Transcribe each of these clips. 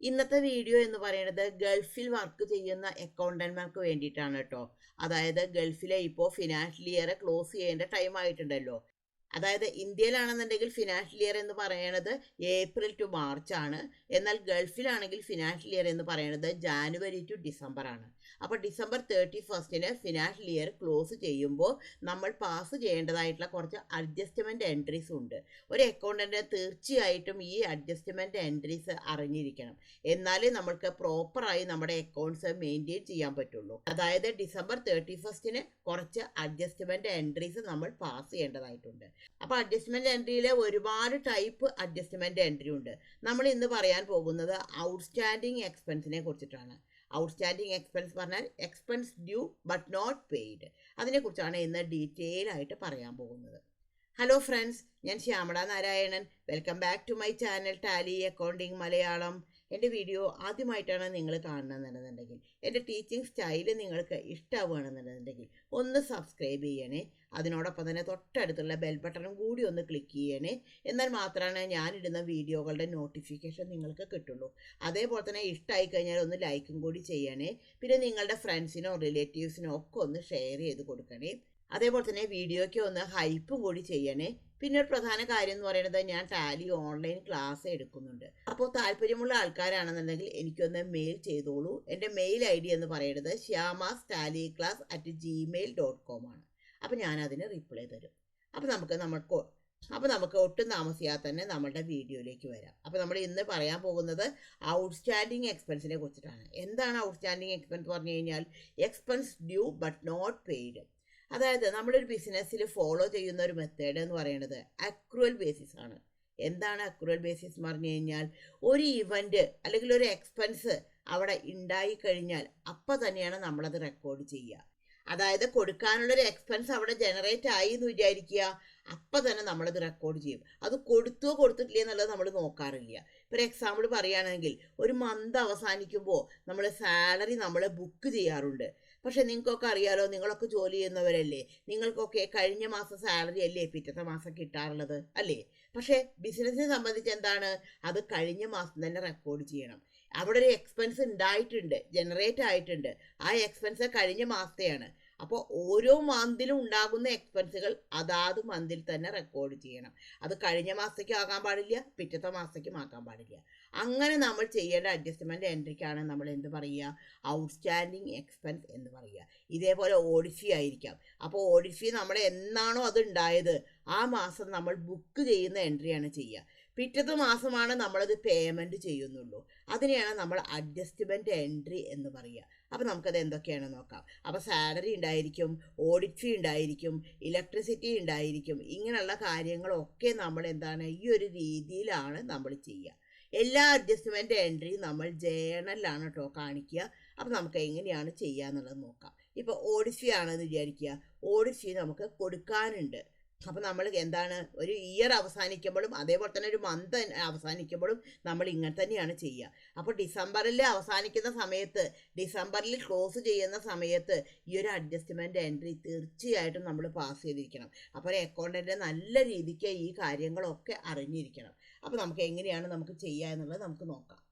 ഇന്നത്തെ വീഡിയോ എന്ന് പറയുന്നത് ഗൾഫിൽ വർക്ക് ചെയ്യുന്ന അക്കൗണ്ടന്റ്മാർക്ക് വേണ്ടിയിട്ടാണ് കേട്ടോ. അതായത് ഗൾഫിലെ ഇപ്പോൾ ഫിനാൻഷ്യൽ ഇയർ ക്ലോസ് ചെയ്യേണ്ട ടൈം ആയിട്ടുണ്ടല്ലോ. അതായത് ഇന്ത്യയിലാണെന്നുണ്ടെങ്കിൽ ഫിനാൻഷ്യൽ ഇയർ എന്ന് പറയുന്നത് ഏപ്രിൽ ടു മാർച്ച് ആണ്. എന്നാൽ ഗൾഫിലാണെങ്കിൽ ഫിനാൻഷ്യൽ ഇയർ എന്ന് പറയുന്നത് ജാനുവരി ടു ഡിസംബർ ആണ്. അപ്പോൾ ഡിസംബർ 31 ഫിനാൻഷ്യൽ ഇയർ ക്ലോസ് ചെയ്യുമ്പോൾ നമ്മൾ പാസ് ചെയ്യേണ്ടതായിട്ടുള്ള കുറച്ച് അഡ്ജസ്റ്റ്മെൻറ്റ് എൻട്രീസ് ഉണ്ട്. ഒരു അക്കൗണ്ടൻ്റ് തീർച്ചയായിട്ടും ഈ അഡ്ജസ്റ്റ്മെൻറ്റ് എൻട്രീസ് അറിഞ്ഞിരിക്കണം. എന്നാലേ നമ്മൾക്ക് പ്രോപ്പറായി നമ്മുടെ അക്കൗണ്ട്സ് മെയിൻറ്റെയിൻ ചെയ്യാൻ പറ്റുള്ളൂ. അതായത് ഡിസംബർ 31 കുറച്ച് അഡ്ജസ്റ്റ്മെൻറ്റ് എൻട്രീസ് നമ്മൾ പാസ് ചെയ്യേണ്ടതായിട്ടുണ്ട്. അപ്പോൾ അഡ്ജസ്റ്റ്മെൻറ്റ് എൻട്രിയിൽ ഒരുപാട് ടൈപ്പ് അഡ്ജസ്റ്റ്മെൻറ്റ് എൻട്രി ഉണ്ട്. നമ്മൾ ഇന്ന് പറയാൻ പോകുന്നത് ഔട്ട്സ്റ്റാൻഡിങ് എക്സ്പെൻസിനെ കുറിച്ചിട്ടാണ്. ഔട്ട്സ്റ്റാൻഡിങ് എക്സ്പെൻസ് പറഞ്ഞാൽ expense due but not paid. അതിനെക്കുറിച്ചാണ് ഇന്ന് ഡീറ്റെയിൽ ആയിട്ട് പറയാൻ പോകുന്നത്. ഹലോ ഫ്രണ്ട്സ്, ഞാൻ Shyamala Narayanan. Welcome back to my channel Tally accounting Malayalam. എൻ്റെ വീഡിയോ ആദ്യമായിട്ടാണ് നിങ്ങൾ കാണണമെന്നുണ്ടെന്നുണ്ടെങ്കിൽ, എൻ്റെ ടീച്ചിങ് സ്റ്റൈല് നിങ്ങൾക്ക് ഇഷ്ടമാവുകയാണെന്നുണ്ടെന്നുണ്ടെങ്കിൽ ഒന്ന് സബ്സ്ക്രൈബ് ചെയ്യണേ. അതിനോടൊപ്പം തന്നെ തൊട്ടടുത്തുള്ള ബെൽ ബട്ടണും കൂടി ഒന്ന് ക്ലിക്ക് ചെയ്യണേ. എന്നാൽ മാത്രമാണ് ഞാനിടുന്ന വീഡിയോകളുടെ നോട്ടിഫിക്കേഷൻ നിങ്ങൾക്ക് കിട്ടുള്ളൂ. അതേപോലെ തന്നെ ഇഷ്ടമായി കഴിഞ്ഞാൽ ഒന്ന് ലൈക്കും കൂടി ചെയ്യണേ. പിന്നെ നിങ്ങളുടെ ഫ്രണ്ട്സിനോ റിലേറ്റീവ്സിനോ ഒക്കെ ഒന്ന് ഷെയർ ചെയ്ത് കൊടുക്കണേ. അതേപോലെ തന്നെ വീഡിയോയ്ക്ക് ഒന്ന് ഹൈപ്പും കൂടി ചെയ്യണേ. പിന്നെ ഒരു പ്രധാന കാര്യം എന്ന് പറയുന്നത്, ഞാൻ ടാലി ഓൺലൈൻ ക്ലാസ് എടുക്കുന്നുണ്ട്. അപ്പോൾ താല്പര്യമുള്ള ആൾക്കാരാണെന്നുണ്ടെങ്കിൽ എനിക്കൊന്ന് മെയിൽ ചെയ്തോളൂ. എൻ്റെ മെയിൽ ID എന്ന് പറയുന്നത് shyamastaliclass@gmail.com ആണ്. അപ്പോൾ ഞാനതിന് റിപ്ലൈ തരും. അപ്പോൾ നമുക്ക് ഒട്ടും താമസിയാതെ തന്നെ നമ്മുടെ വീഡിയോയിലേക്ക് വരാം. അപ്പോൾ നമ്മൾ ഇന്ന് പറയാൻ പോകുന്നത് ഔട്ട്സ്റ്റാൻഡിങ് എക്സ്പെൻസിനെ കുറിച്ചിട്ടാണ്. എന്താണ് ഔട്ട്സ്റ്റാൻഡിങ് എക്സ്പെൻസ് പറഞ്ഞു കഴിഞ്ഞാൽ, expense due but not paid. അതായത് നമ്മളൊരു ബിസിനസ്സിൽ ഫോളോ ചെയ്യുന്ന ഒരു മെത്തേഡ് എന്ന് പറയുന്നത് അക്രൂവൽ ബേസിസ് ആണ്. എന്താണ് അക്രൂവൽ ബേസിസ് എന്ന് പറഞ്ഞു കഴിഞ്ഞാൽ, ഒരു ഇവൻറ്റ് അല്ലെങ്കിൽ ഒരു എക്സ്പെൻസ് അവിടെ ഉണ്ടായി കഴിഞ്ഞാൽ അപ്പം തന്നെയാണ് നമ്മളത് റെക്കോർഡ് ചെയ്യുക. അതായത് കൊടുക്കാനുള്ളൊരു എക്സ്പെൻസ് അവിടെ ജനറേറ്റ് ആയി എന്ന് വിചാരിക്കുക, അപ്പം തന്നെ നമ്മളത് റെക്കോർഡ് ചെയ്യും. അത് കൊടുത്തോ കൊടുത്തിട്ടില്ലേ എന്നുള്ളത് നമ്മൾ നോക്കാറില്ല. ഇപ്പോൾ എക്സാമ്പിൾ പറയുകയാണെങ്കിൽ, ഒരു മന്ത് അവസാനിക്കുമ്പോൾ നമ്മൾ സാലറി നമ്മൾ ബുക്ക് ചെയ്യാറുണ്ട്. പക്ഷെ നിങ്ങൾക്കൊക്കെ അറിയാലോ, നിങ്ങളൊക്കെ ജോലി ചെയ്യുന്നവരല്ലേ, നിങ്ങൾക്കൊക്കെ കഴിഞ്ഞ മാസം സാലറി അല്ലേ പിറ്റത്തെ മാസം കിട്ടാറുള്ളത് അല്ലേ. പക്ഷേ ബിസിനസ്സിനെ സംബന്ധിച്ച് എന്താണ്, അത് കഴിഞ്ഞ മാസം തന്നെ റെക്കോർഡ് ചെയ്യണം. അവിടെ ഒരു എക്സ്പെൻസ് ഉണ്ടായിട്ടുണ്ട്, ജനറേറ്റ് ആയിട്ടുണ്ട്. ആ എക്സ്പെൻസ് കഴിഞ്ഞ മാസത്തെയാണ്. അപ്പോൾ ഓരോ മന്തിലും ഉണ്ടാകുന്ന എക്സ്പെൻസുകൾ അതാത് മന്തിൽ തന്നെ റെക്കോർഡ് ചെയ്യണം. അത് കഴിഞ്ഞ മാസത്തേക്കും ആകാൻ പാടില്ല, പിറ്റത്തെ മാസത്തേക്കും ആക്കാൻ പാടില്ല. അങ്ങനെ നമ്മൾ ചെയ്യേണ്ട അഡ്ജസ്റ്റ്മെൻറ്റ് എൻട്രിക്കാണ് നമ്മൾ എന്ത് പറയുക, ഔട്ട്സ്റ്റാൻഡിങ് എക്സ്പെൻസ് എന്ന് പറയുക. ഇതേപോലെ ഓഡിറ്റ് ഫീ ആയിരിക്കാം. അപ്പോൾ ഓഡിറ്റ് ഫീ നമ്മൾ എന്നാണോ അത് ഉണ്ടായത് ആ മാസം നമ്മൾ ബുക്ക് ചെയ്യുന്ന എൻട്രിയാണ് ചെയ്യുക. പിറ്റത്തെ മാസമാണ് നമ്മളത് പേയ്മെൻറ്റ് ചെയ്യുന്നുള്ളൂ. അതിനെയാണ് നമ്മൾ അഡ്ജസ്റ്റ്മെൻറ്റ് എൻട്രി എന്ന് പറയുക. അപ്പോൾ നമുക്കത് എന്തൊക്കെയാണെന്ന് നോക്കാം. അപ്പോൾ സാലറി ഉണ്ടായിരിക്കും, ഓഡിറ്റ് ഫീ ഉണ്ടായിരിക്കും, ഇലക്ട്രിസിറ്റി ഉണ്ടായിരിക്കും. ഇങ്ങനെയുള്ള കാര്യങ്ങളൊക്കെ നമ്മൾ എന്താണ് ഈ ഒരു രീതിയിലാണ് നമ്മൾ ചെയ്യുക. എല്ലാ അഡ്ജസ്റ്റ്മെൻറ്റ് എൻട്രിയും നമ്മൾ ജേണലിലാണ് കേട്ടോ കാണിക്കുക. അപ്പോൾ നമുക്ക് എങ്ങനെയാണ് ചെയ്യുക എന്നുള്ളത് നോക്കാം. ഇപ്പോൾ ഓഡിറ്റ് ഫീ ആണെന്ന് വിചാരിക്കുക. ഓഡിറ്റ് ഫീ നമുക്ക് കൊടുക്കാനുണ്ട്. അപ്പോൾ നമ്മൾ എന്താണ്, ഒരു ഇയർ അവസാനിക്കുമ്പോഴും അതേപോലെ തന്നെ ഒരു മന്ത് അവസാനിക്കുമ്പോഴും നമ്മൾ ഇങ്ങനെ തന്നെയാണ് ചെയ്യുക. അപ്പോൾ ഡിസംബറിൽ അവസാനിക്കുന്ന സമയത്ത്, ഡിസംബറിൽ ക്ലോസ് ചെയ്യുന്ന സമയത്ത് ഈ ഒരു അഡ്ജസ്റ്റ്മെൻറ്റ് എൻട്രി തീർച്ചയായിട്ടും നമ്മൾ പാസ് ചെയ്തിരിക്കണം. അപ്പോൾ ഒരു അക്കൗണ്ടൻ്റ് നല്ല രീതിക്ക് ഈ കാര്യങ്ങളൊക്കെ അറിഞ്ഞിരിക്കണം. അപ്പോൾ നമുക്ക് എങ്ങനെയാണ് നമുക്ക് ചെയ്യുക എന്നുള്ളത് നമുക്ക് നോക്കാം.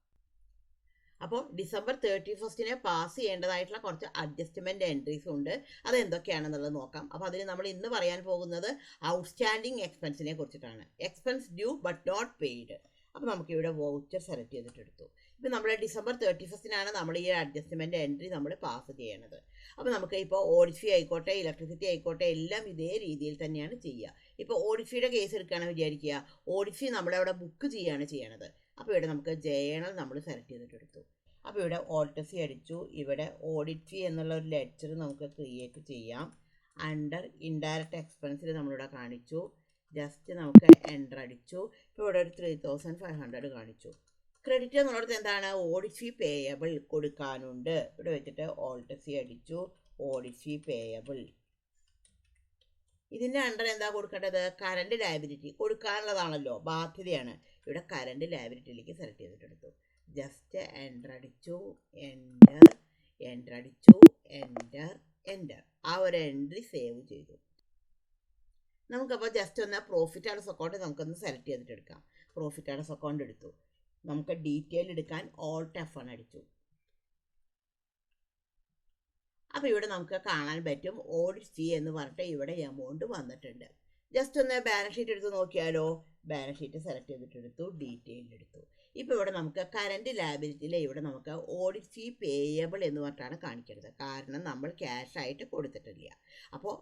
അപ്പോൾ ഡിസംബർ 31 പാസ് ചെയ്യേണ്ടതായിട്ടുള്ള കുറച്ച് അഡ്ജസ്റ്റ്മെൻറ്റ് എൻട്രീസ് ഉണ്ട്. അതെന്തൊക്കെയാണെന്നുള്ളത് നോക്കാം. അപ്പോൾ അതിന് നമ്മൾ ഇന്ന് പറയാൻ പോകുന്നത് ഔട്ട്സ്റ്റാൻഡിങ് എക്സ്പെൻസിനെ കുറിച്ചിട്ടാണ്. Expense due but not paid. അപ്പോൾ നമുക്കിവിടെ വൗച്ചർ സെലക്ട് ചെയ്തിട്ടെടുത്തു. ഇപ്പോൾ നമ്മൾ ഡിസംബർ 31 നമ്മൾ ഈ അഡ്ജസ്റ്റ്മെൻറ്റ് എൻട്രി നമ്മൾ പാസ് ചെയ്യണത്. അപ്പോൾ നമുക്ക് ഇപ്പോൾ ഓഡിറ്റ് ഫീ ആയിക്കോട്ടെ, ഇലക്ട്രിസിറ്റി ആയിക്കോട്ടെ, എല്ലാം ഇതേ രീതിയിൽ തന്നെയാണ് ചെയ്യുക. ഇപ്പോൾ ഓഡിറ്റ് ഫീയുടെ കേസ് എടുക്കുകയാണെന്ന് വിചാരിക്കുക. ഓഡിറ്റ് ഫീ നമ്മളവിടെ ബുക്ക് ചെയ്യുകയാണ് ചെയ്യണത്. അപ്പോൾ ഇവിടെ നമുക്ക് ജേണൽ നമ്മൾ സെലക്ട് ചെയ്തിട്ടെടുത്തു. അപ്പോൾ ഇവിടെ ഓൾട്ട് ഫീ അടിച്ചു. ഇവിടെ ഓഡിറ്റ് ഫീ എന്നുള്ള ഒരു ലെറ്റർ നമുക്ക് ക്രിയേറ്റ് ചെയ്യാം. അണ്ടർ ഇൻഡയറക്റ്റ് എക്സ്പെൻസിൽ നമ്മളിവിടെ കാണിച്ചു. ജസ്റ്റ് നമുക്ക് എൻ്റർ അടിച്ചു. ഇപ്പോൾ ഇവിടെ ഒരു 3500 കാണിച്ചു. ക്രെഡിറ്റ് എന്നുള്ളത് എന്താണ്, ഓഡിറ്റ് ഫീ പേയബിൾ കൊടുക്കാനുണ്ട്. ഇവിടെ വെച്ചിട്ട് ഓൾട്ട് ഫീ അടിച്ചു, ഓഡിറ്റ് ഫീ പേയബിൾ. ഇതിൻ്റെ അണ്ടർ എന്താ കൊടുക്കേണ്ടത്, കറണ്ട് ലയബിലിറ്റി കൊടുക്കാനുള്ളതാണല്ലോ, ബാധ്യതയാണ്. ഇവിടെ കറണ്ട് ലയബിലിറ്റിയിലേക്ക് സെലക്ട് ചെയ്തിട്ടെടുത്തു. ജസ്റ്റ് എൻ്റർ അടിച്ചു, എൻ്റർ അടിച്ചു, എൻ്റർ. ആ ഒരു എൻട്രി സേവ് ചെയ്തു. നമുക്കപ്പോൾ ജസ്റ്റ് ഒന്ന് പ്രോഫിറ്റ് ആൻഡ് ലോസ് അക്കൗണ്ട് നമുക്കൊന്ന് സെലക്ട് ചെയ്തിട്ടെടുക്കാം. പ്രോഫിറ്റ് ആൻഡ് ലോസ് അക്കൗണ്ട് എടുത്തു. നമുക്ക് ഡീറ്റെയിൽ എടുക്കാൻ ഓൾട്ട് F1 അടിച്ചു. അപ്പോൾ ഇവിടെ നമുക്ക് കാണാൻ പറ്റും ഓഡിറ്റ് ഫീ എന്ന് പറഞ്ഞിട്ട് ഇവിടെ എമൗണ്ട് വന്നിട്ടുണ്ട്. ജസ്റ്റ് ഒന്ന് ബാലൻസ് ഷീറ്റ് എടുത്ത് നോക്കിയാലോ. ബാലൻസ് ഷീറ്റ് സെലക്ട് ചെയ്തിട്ടെടുത്തു, ഡീറ്റെയിൽ എടുത്തു. ഇപ്പോൾ ഇവിടെ നമുക്ക് കറൻറ്റ് ലാബിലിറ്റിയിൽ ഇവിടെ നമുക്ക് ഓഡിറ്റ് ഫീ പേയബിൾ എന്ന് പറഞ്ഞിട്ടാണ് കാണിക്കുന്നത്. കാരണം നമ്മൾ ക്യാഷ് ആയിട്ട് കൊടുത്തിട്ടില്ല. അപ്പോൾ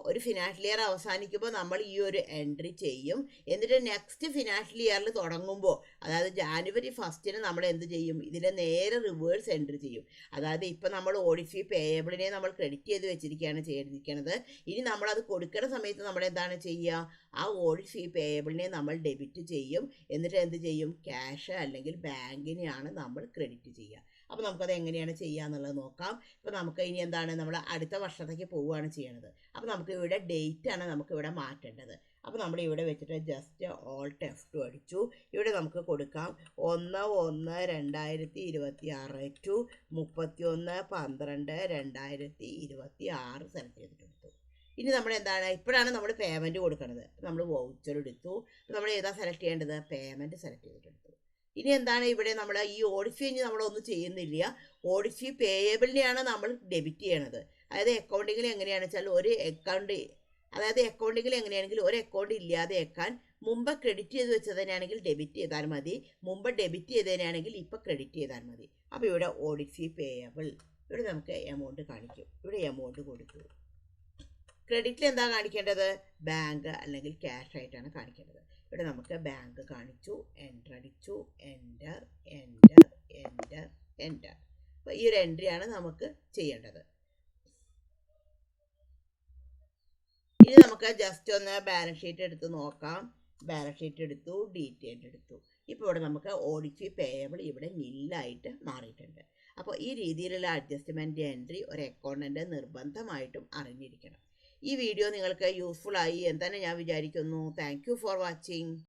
ഒരു ഫിനാൻഷ്യൽ ഇയർ അവസാനിക്കുമ്പോൾ നമ്മൾ ഈ ഒരു എൻട്രി ചെയ്യും. എന്നിട്ട് നെക്സ്റ്റ് ഫിനാൻഷ്യൽ ഇയറിൽ തുടങ്ങുമ്പോൾ, അതായത് ജാനുവരി 1 നമ്മൾ എന്ത് ചെയ്യും, ഇതിലെ നേരെ റിവേഴ്സ് എൻട്രി ചെയ്യും. അതായത് ഇപ്പം നമ്മൾ ഓഡിറ്റ് ഫീ പേയബിളിനെ നമ്മൾ ക്രെഡിറ്റ് ചെയ്ത് വെച്ചിരിക്കുകയാണ് ചെയ്തിരിക്കുന്നത്. ഇനി നമ്മളത് കൊടുക്കുന്ന സമയത്ത് നമ്മൾ എന്താണ് ചെയ്യുക, ആ ഓഡിറ്റ് ഫീ പേയബിളിനെ നമ്മൾ ഡെബിറ്റ് ചെയ്യും. എന്നിട്ട് എന്ത് ചെയ്യും, ക്യാഷ് അല്ലെങ്കിൽ ബാങ്കിനെയാണ് നമ്മൾ ക്രെഡിറ്റ് ചെയ്യുക. അപ്പോൾ നമുക്കത് എങ്ങനെയാണ് ചെയ്യുക എന്നുള്ളത് നോക്കാം. ഇപ്പോൾ നമുക്ക് ഇനി എന്താണ്, നമ്മൾ അടുത്ത വർഷത്തേക്ക് പോവുകയാണ് ചെയ്യണത്. അപ്പോൾ നമുക്ക് ഇവിടെ ഡേറ്റ് ആണ് നമുക്കിവിടെ മാറ്റേണ്ടത്. അപ്പോൾ നമ്മൾ ഇവിടെ വെച്ചിട്ട് ജസ്റ്റ് ഓൾട്ട് F2 അടിച്ചു. ഇവിടെ നമുക്ക് കൊടുക്കാം 1/1/2026 ടു 31/12/2026 സെലക്ട് ചെയ്തിട്ടെടുത്തു. ഇനി നമ്മൾ എന്താണ്, ഇപ്പോഴാണ് നമ്മൾ പേയ്മെൻറ്റ് കൊടുക്കുന്നത്. നമ്മൾ വൗച്ചർ എടുത്തു. നമ്മൾ ഏതാ സെലക്ട് ചെയ്യേണ്ടത്, പേയ്മെൻറ്റ് സെലക്ട് ചെയ്തിട്ടെടുത്തു. ഇനി എന്താണ്, ഇവിടെ നമ്മൾ ഈ ഓഡിറ്റ് ഫീ ഇനി നമ്മളൊന്നും ചെയ്യുന്നില്ല. ഓഡിറ്റ് ഫീ പേയബിളിനെയാണ് നമ്മൾ ഡെബിറ്റ് ചെയ്യണത്. അതായത് അക്കൗണ്ടിങ്ങിൽ എങ്ങനെയാണെന്ന് വെച്ചാൽ അക്കൗണ്ടിങ്ങിൽ എങ്ങനെയാണെങ്കിൽ ഒരു അക്കൗണ്ട് ഇല്ലാതെ വെക്കാൻ മുമ്പ് ക്രെഡിറ്റ് ചെയ്ത് വെച്ചതിനാണെങ്കിൽ ഡെബിറ്റ് ചെയ്താൽ മതി, മുമ്പ് ഡെബിറ്റ് ചെയ്തതിനാണെങ്കിൽ ഇപ്പോൾ ക്രെഡിറ്റ് ചെയ്താൽ മതി. അപ്പോൾ ഇവിടെ ഓഡിറ്റ് ഫീ പേയബിൾ, ഇവിടെ നമുക്ക് എമൗണ്ട് കാണിക്കും. ഇവിടെ എമൗണ്ട് കൊടുത്തു. ക്രെഡിറ്റിൽ എന്താ കാണിക്കേണ്ടത്, ബാങ്ക് അല്ലെങ്കിൽ ക്യാഷ് ആയിട്ടാണ് കാണിക്കേണ്ടത്. ഇവിടെ നമുക്ക് ബാങ്ക് കാണിച്ചു, എൻ്റർ അടിച്ചു, എൻ്റർ എൻ്റർ എൻ്റർ എൻ്റർ. അപ്പോൾ ഈ ഒരു എൻട്രിയാണ് നമുക്ക് ചെയ്യേണ്ടത്. ഇനി നമുക്ക് ജസ്റ്റ് ഒന്ന് ബാലൻസ് ഷീറ്റ് എടുത്ത് നോക്കാം. ബാലൻസ് ഷീറ്റ് എടുത്തു, ഡീറ്റെയിൽ എടുത്തു. ഇപ്പോൾ ഇവിടെ നമുക്ക് ഓഡിറ്റ് ഫീ പേയബിൾ ഇവിടെ നില്ലായിട്ട് മാറിയിട്ടുണ്ട്. അപ്പോൾ ഈ രീതിയിലുള്ള അഡ്ജസ്റ്റ്മെൻറ്റ് എൻട്രി ഒരു അക്കൗണ്ടൻ്റ് നിർബന്ധമായിട്ടും അറിഞ്ഞിരിക്കണം. ഈ വീഡിയോ നിങ്ങൾക്ക് യൂസ്ഫുൾ ആയി എന്ന് തന്നെ ഞാൻ വിചാരിക്കുന്നു. Thank you for watching.